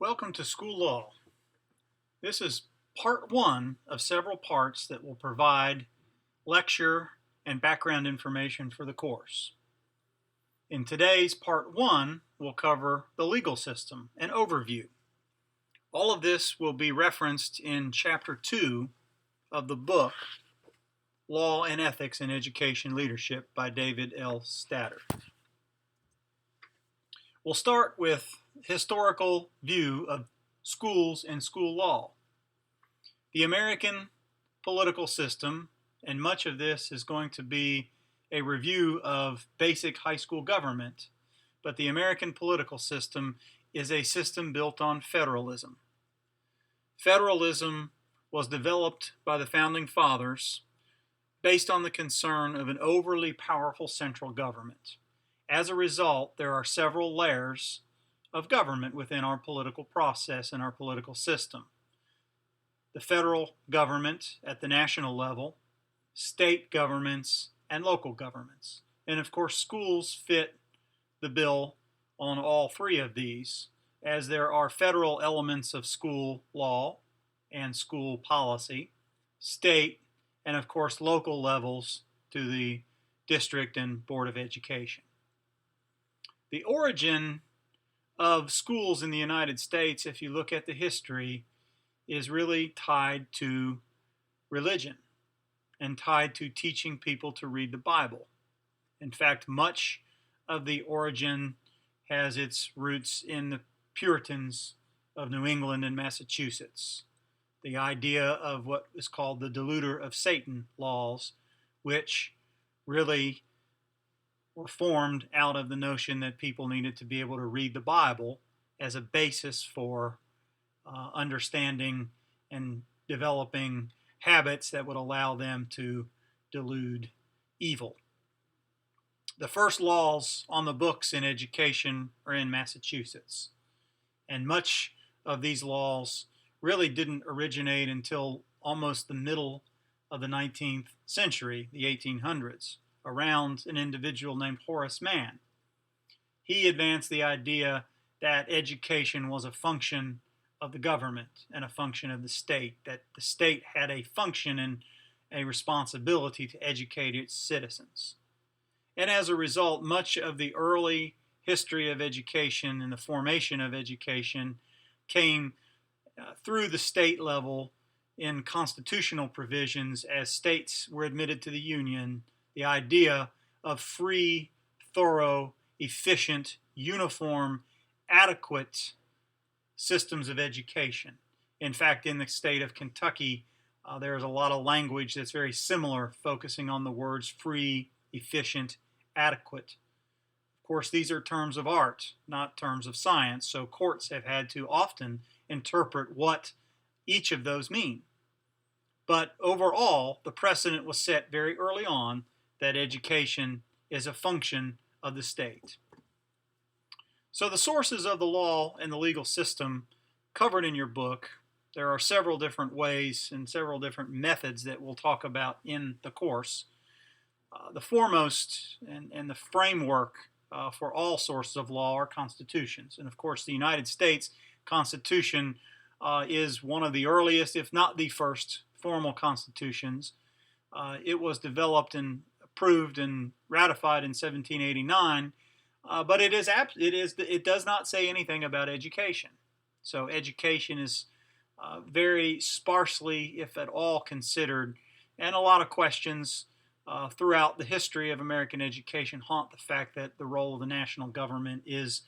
Welcome to School Law. This is part one of several parts that will provide lecture and background information for the course. In today's part one, we'll cover the legal system, an overview. All of this will be referenced in chapter 2 of the book, Law and Ethics in Education Leadership by David L. Statter. We'll start with historical view of schools and school law. The American political system, and much of this is going to be a review of basic high school government, but the American political system is a system built on federalism. Federalism was developed by the Founding Fathers based on the concern of an overly powerful central government. As a result, there are several layers of government within our political process and our political system. The federal government at the national level, state governments, and local governments. And of course, schools fit the bill on all three of these, as there are federal elements of school law and school policy, state, and of course, local levels to the district and Board of Education. The origin of schools in the United States, if you look at the history, is really tied to religion and tied to teaching people to read the Bible. In fact, much of the origin has its roots in the Puritans of New England and Massachusetts. The idea of what is called the Deluder of Satan laws, which really were formed out of the notion that people needed to be able to read the Bible as a basis for understanding and developing habits that would allow them to delude evil. The first laws on the books in education are in Massachusetts, and much of these laws really didn't originate until almost the middle of the 19th century, the 1800s. Around an individual named Horace Mann. He advanced the idea that education was a function of the government and a function of the state, that the state had a function and a responsibility to educate its citizens. And as a result, much of the early history of education and the formation of education came through the state level in constitutional provisions as states were admitted to the Union. The idea of free, thorough, efficient, uniform, adequate systems of education. In fact, in the state of Kentucky, there's a lot of language that's very similar, focusing on the words free, efficient, adequate. Of course, these are terms of art, not terms of science, so courts have had to often interpret what each of those mean. But overall, the precedent was set very early on that education is a function of the state. So the sources of the law and the legal system covered in your book, there are several different ways and several different methods that we'll talk about in the course. The foremost and the framework for all sources of law are constitutions. And of course, the United States Constitution is one of the earliest, if not the first, formal constitutions. It was developed and approved and ratified in 1789, but it does not say anything about education. So education is very sparsely, if at all, considered, and a lot of questions throughout the history of American education haunt the fact that the role of the national government is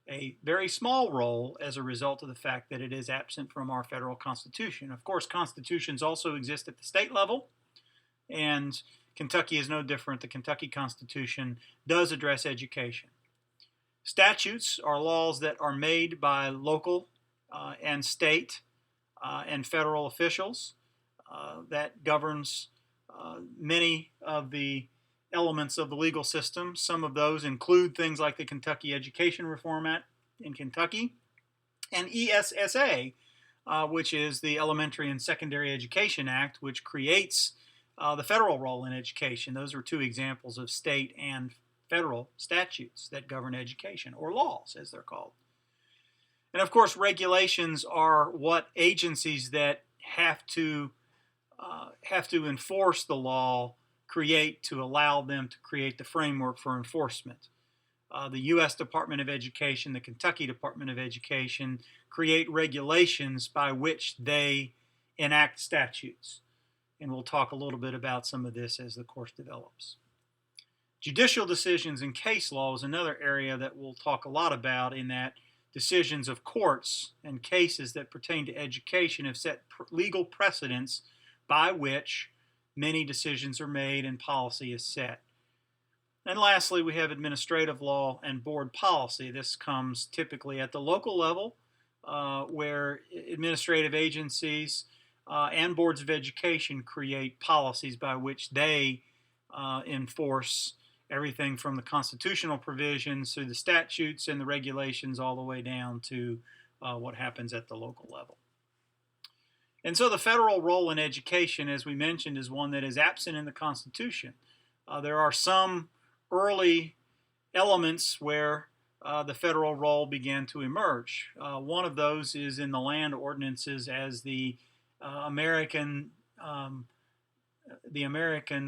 a very small role as a result of the fact that it is absent from our federal constitution. Of course, constitutions also exist at the state level, and Kentucky is no different. The Kentucky Constitution does address education. Statutes are laws that are made by local and state and federal officials that governs many of the elements of the legal system. Some of those include things like the Kentucky Education Reform Act in Kentucky and ESSA, which is the Elementary and Secondary Education Act, which creates the federal role in education. Those are two examples of state and federal statutes that govern education, or laws as they're called. And And of course, regulations are what agencies that have to enforce the law create to allow them to create the framework for enforcement. The U.S. Department of Education, the Kentucky Department of Education create regulations by which they enact statutes. And we'll talk a little bit about some of this as the course develops. Judicial decisions and case law is another area that we'll talk a lot about, in that decisions of courts and cases that pertain to education have set legal precedents by which many decisions are made and policy is set. And lastly, we have administrative law and board policy. This comes typically at the local level, where administrative agencies and boards of education create policies by which they enforce everything from the constitutional provisions through the statutes and the regulations all the way down to what happens at the local level. And so the federal role in education, as we mentioned, is one that is absent in the Constitution. There are some early elements where the federal role began to emerge. One of those is in the land ordinances as the American,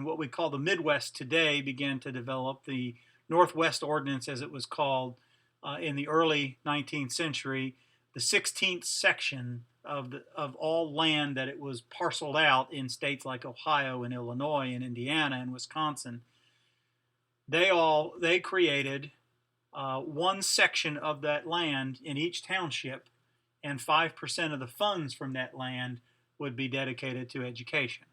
what we call the Midwest today, began to develop. The Northwest Ordinance, as it was called in the early 19th century, the 16th section of all land that it was parceled out in states like Ohio and Illinois and Indiana and Wisconsin. They created one section of that land in each township, and 5% of the funds from that land would be dedicated to education.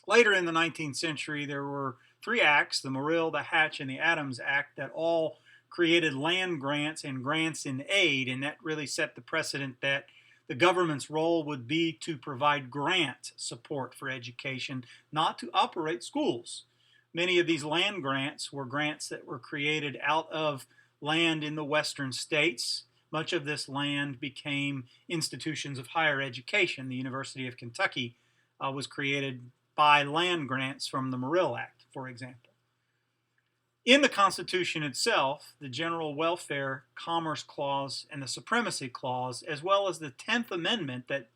Later in the 19th century, there were 3 acts, the Morrill, the Hatch, and the Adams Act, that all created land grants and grants in aid, and that really set the precedent that the government's role would be to provide grant support for education, not to operate schools. Many of these land grants were grants that were created out of land in the western states. Much of this land became institutions of higher education. The University of Kentucky was created by land grants from the Morrill Act, for example. In the Constitution itself, the General Welfare, Commerce Clause, and the Supremacy Clause, as well as the 10th Amendment that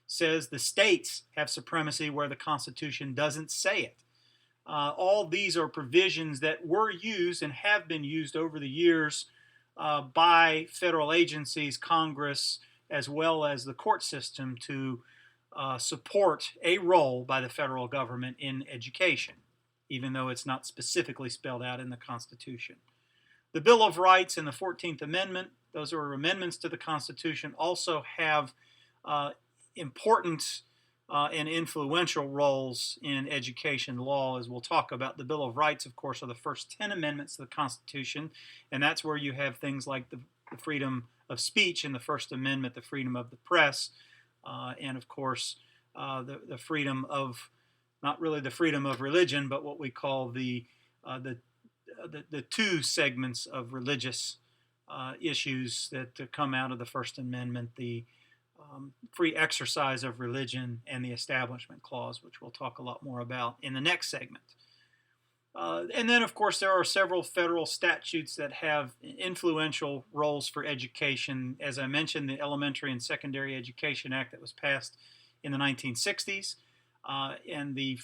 says the states have supremacy where the Constitution doesn't say it. All these are provisions that were used and have been used over the years by federal agencies, Congress, as well as the court system to support a role by the federal government in education, even though it's not specifically spelled out in the Constitution. The Bill of Rights and the 14th Amendment, those are amendments to the Constitution, also have important and influential roles in education law. As we'll talk about, the Bill of Rights, of course, are the first 10 amendments to the Constitution, and that's where you have things like the freedom of speech in the First Amendment, the freedom of the press, and of course the freedom of, not really the freedom of religion, but what we call the 2 segments of religious issues that come out of the First Amendment, the free exercise of religion and the Establishment Clause, which we'll talk a lot more about in the next segment. And then, of course, there are several federal statutes that have influential roles for education. As I mentioned, the Elementary and Secondary Education Act that was passed in the 1960s, and the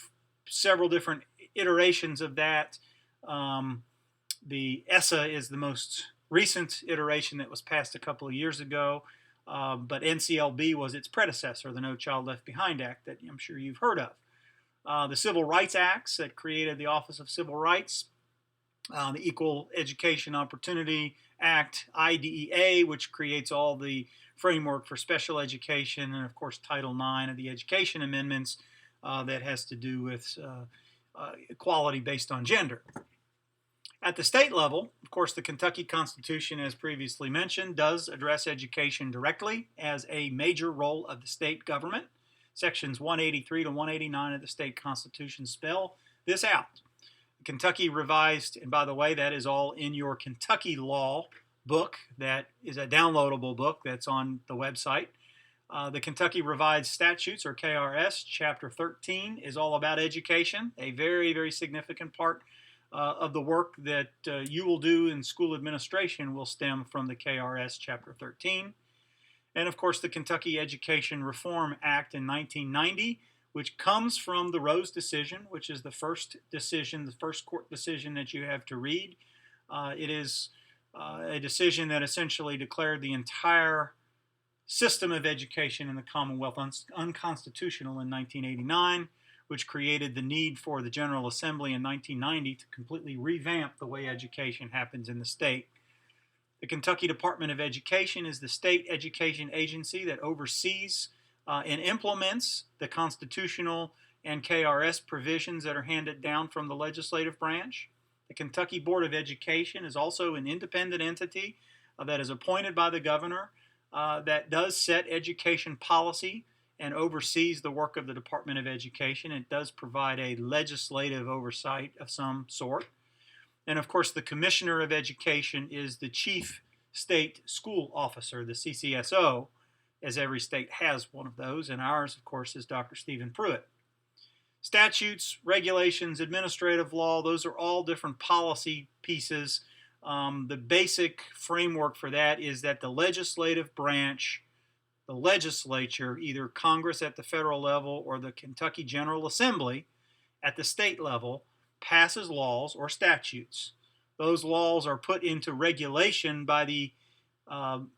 several different iterations of that. The ESSA is the most recent iteration that was passed a couple of years ago, but NCLB was its predecessor, the No Child Left Behind Act that I'm sure you've heard of. The Civil Rights Acts that created the Office of Civil Rights, the Equal Education Opportunity Act, IDEA, which creates all the framework for special education, and of course Title IX of the Education Amendments that has to do with equality based on gender. At the state level, of course, the Kentucky Constitution, as previously mentioned, does address education directly as a major role of the state government. Sections 183 to 189 of the state constitution spell this out. Kentucky Revised, and by the way, that is all in your Kentucky Law book. That is a downloadable book that's on the website. The Kentucky Revised Statutes, or KRS, Chapter 13, is all about education, a very, very significant part of the work that you will do in school administration will stem from the KRS Chapter 13. And of course, the Kentucky Education Reform Act in 1990, which comes from the Rose decision, which is the first decision, the first court decision that you have to read. It is a decision that essentially declared the entire system of education in the Commonwealth unconstitutional in 1989, which created the need for the General Assembly in 1990 to completely revamp the way education happens in the state. The Kentucky Department of Education is the state education agency that oversees and implements the constitutional and KRS provisions that are handed down from the legislative branch. The Kentucky Board of Education is also an independent entity that is appointed by the governor that does set education policy and oversees the work of the Department of Education. It does provide a legislative oversight of some sort. And of course, the Commissioner of Education is the Chief State School Officer, the CCSO, as every state has one of those, and ours, of course, is Dr. Stephen Pruitt. Statutes, regulations, administrative law, those are all different policy pieces. The basic framework for that is that the legislative branch, the legislature, either Congress at the federal level or the Kentucky General Assembly at the state level, passes laws or statutes. Those laws are put into regulation by the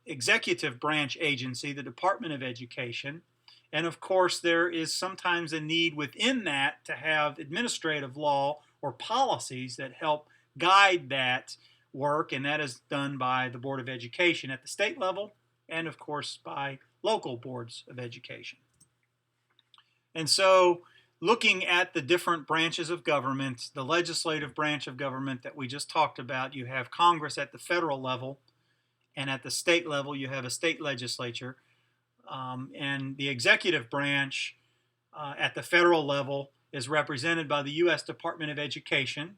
executive branch agency, the Department of Education. And of course, there is sometimes a need within that to have administrative law or policies that help guide that work, and that is done by the Board of Education at the state level and of course by local boards of education. And so looking at the different branches of government, the legislative branch of government that we just talked about, you have Congress at the federal level, and at the state level you have a state legislature. And the executive branch at the federal level is represented by the U.S. Department of Education.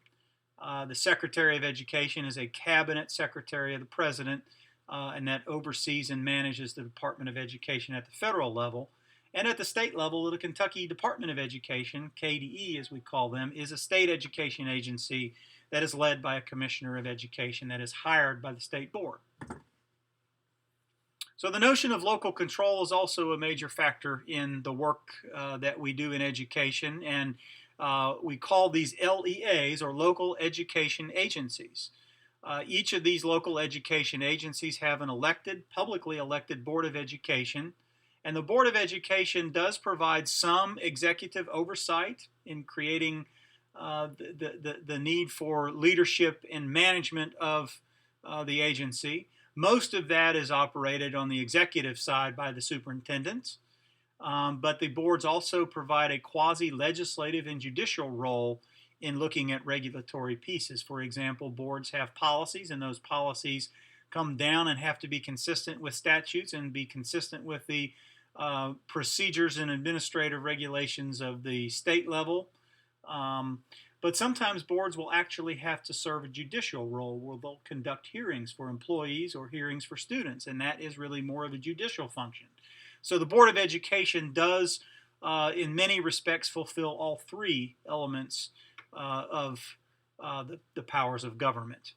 The Secretary of Education is a cabinet secretary of the president, and that oversees and manages the Department of Education at the federal level. And at the state level, the Kentucky Department of Education, KDE as we call them, is a state education agency that is led by a commissioner of education that is hired by the state board. So the notion of local control is also a major factor in the work that we do in education, and we call these LEAs, or local education agencies. Each of these local education agencies have an elected, publicly elected Board of Education, and the Board of Education does provide some executive oversight in creating the need for leadership and management of the agency. Most of that is operated on the executive side by the superintendents, but the boards also provide a quasi-legislative and judicial role in looking at regulatory pieces. For example, boards have policies, and those policies come down and have to be consistent with statutes and be consistent with the procedures and administrative regulations of the state level. But sometimes boards will actually have to serve a judicial role where they'll conduct hearings for employees or hearings for students, and that is really more of a judicial function. So the Board of Education does, in many respects, fulfill all three elements of the powers of government.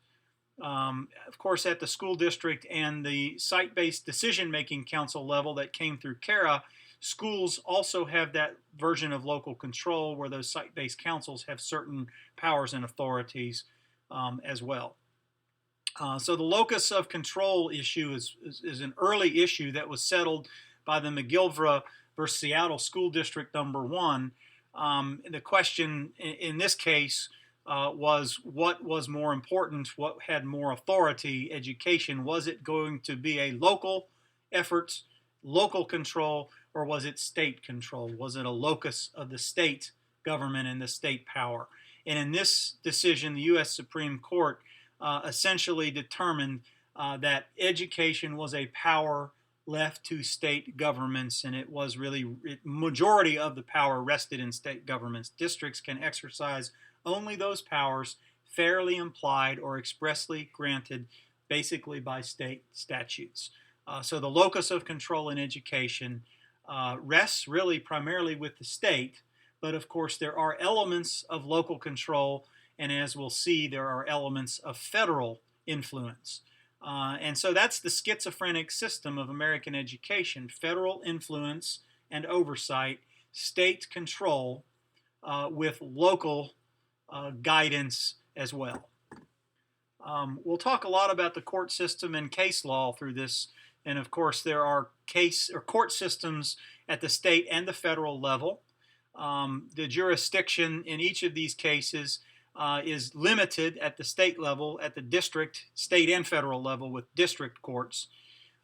Of course, at the school district and the site-based decision-making council level that came through KARA, schools also have that version of local control where those site-based councils have certain powers and authorities as well. So the locus of control issue is an early issue that was settled by the McGillivray versus Seattle School District number 1. The question in this case was what was more important, what had more authority, education. Was it going to be a local effort, local control, or was it state control? Was it a locus of the state government and the state power? And in this decision, the U.S. Supreme Court essentially determined that education was a power left to state governments, and it was really majority of the power rested in state governments. Districts can exercise only those powers fairly implied or expressly granted basically by state statutes. So the locus of control in education rests really primarily with the state, but of course there are elements of local control, and as we'll see, there are elements of federal influence. And so that's the schizophrenic system of American education: federal influence and oversight, state control, with local guidance as well. We'll talk a lot about the court system and case law through this, and of course there are court systems at the state and the federal level. The jurisdiction in each of these cases is limited at the state level, at the district, state and federal level with district courts.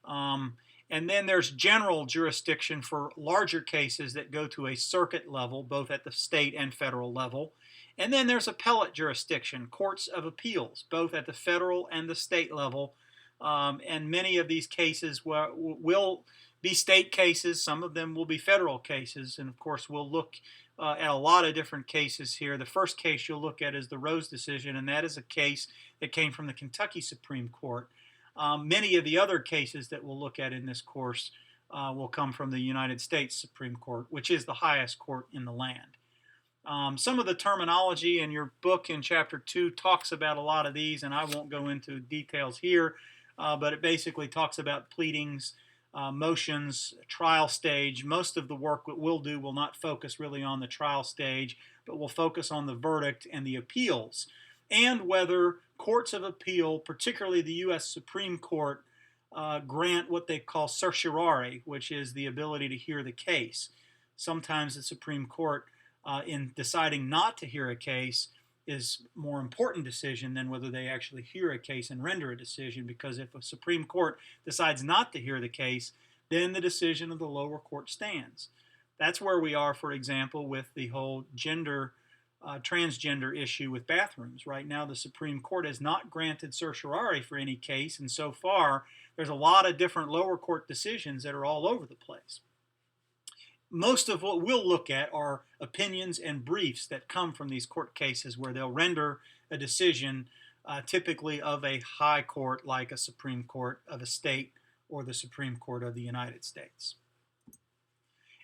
And then there's general jurisdiction for larger cases that go to a circuit level, both at the state and federal level. And then there's appellate jurisdiction, courts of appeals, both at the federal and the state level. And many of these cases will be state cases. Some of them will be federal cases. And of course, we'll look at a lot of different cases here. The first case you'll look at is the Rose decision, and that is a case that came from the Kentucky Supreme Court. Many of the other cases that we'll look at in this course will come from the United States Supreme Court, which is the highest court in the land. Some of the terminology in your book in Chapter 2 talks about a lot of these, and I won't go into details here, but it basically talks about pleadings, motions, trial stage. Most of the work that we'll do will not focus really on the trial stage, but will focus on the verdict and the appeals, and whether courts of appeal, particularly the U.S. Supreme Court, grant what they call certiorari, which is the ability to hear the case. Sometimes the Supreme Court, in deciding not to hear a case, is a more important decision than whether they actually hear a case and render a decision, because if a Supreme Court decides not to hear the case, then the decision of the lower court stands. That's where we are, for example, with the whole transgender issue with bathrooms. Right now, the Supreme Court has not granted certiorari for any case, and so far, there's a lot of different lower court decisions that are all over the place. Most of what we'll look at are opinions and briefs that come from these court cases where they'll render a decision, typically of a high court like a Supreme Court of a state or the Supreme Court of the United States.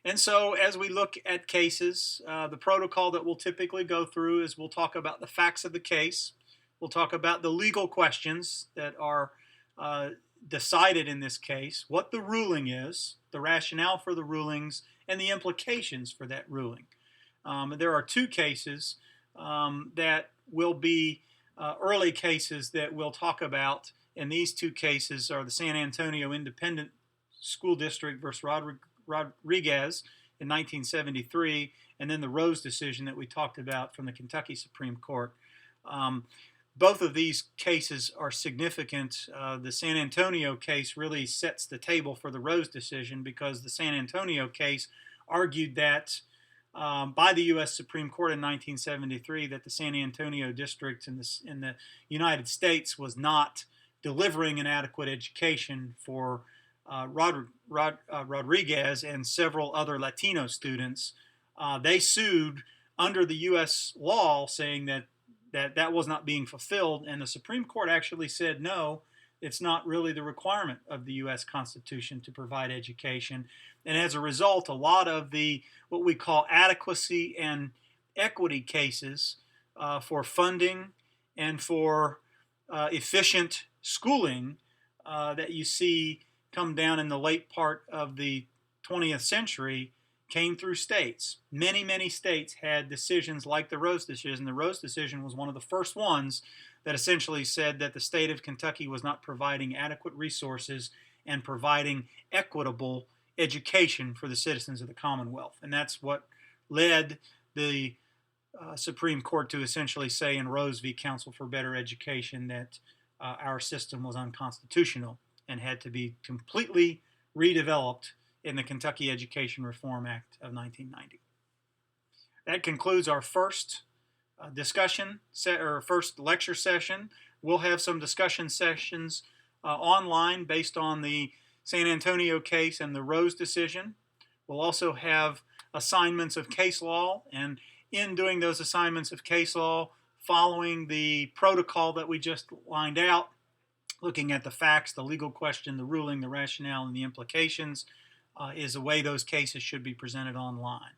And so as we look at cases, the protocol that we'll typically go through is we'll talk about the facts of the case. We'll talk about the legal questions that are decided in this case, what the ruling is, the rationale for the rulings, and the implications for that ruling. There are two cases that will be early cases that we'll talk about, and these two cases are the San Antonio Independent School District versus Rodriguez in 1973, and then the Rose decision that we talked about from the Kentucky Supreme Court. Both of these cases are significant. The San Antonio case really sets the table for the Rose decision, because the San Antonio case argued that by the U.S. Supreme Court in 1973 that the San Antonio district in the United States was not delivering an adequate education for Rodriguez and several other Latino students. They sued under the U.S. law, saying that was not being fulfilled, and the Supreme Court actually said, no, it's not really the requirement of the U.S. Constitution to provide education. And as a result, a lot of the what we call adequacy and equity cases for funding and for efficient schooling that you see come down in the late part of the 20th century came through states. Many, many states had decisions like the Rose decision. The Rose decision was one of the first ones that essentially said that the state of Kentucky was not providing adequate resources and providing equitable education for the citizens of the Commonwealth. And that's what led the Supreme Court to essentially say in Rose v. Council for Better Education that our system was unconstitutional and had to be completely redeveloped in the Kentucky Education Reform Act of 1990. That concludes our first first lecture session. We'll have some discussion sessions online based on the San Antonio case and the Rose decision. We'll also have assignments of case law, and in doing those assignments of case law, following the protocol that we just lined out, looking at the facts, the legal question, the ruling, the rationale, and the implications, is the way those cases should be presented online.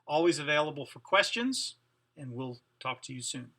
Always available for questions, and we'll talk to you soon.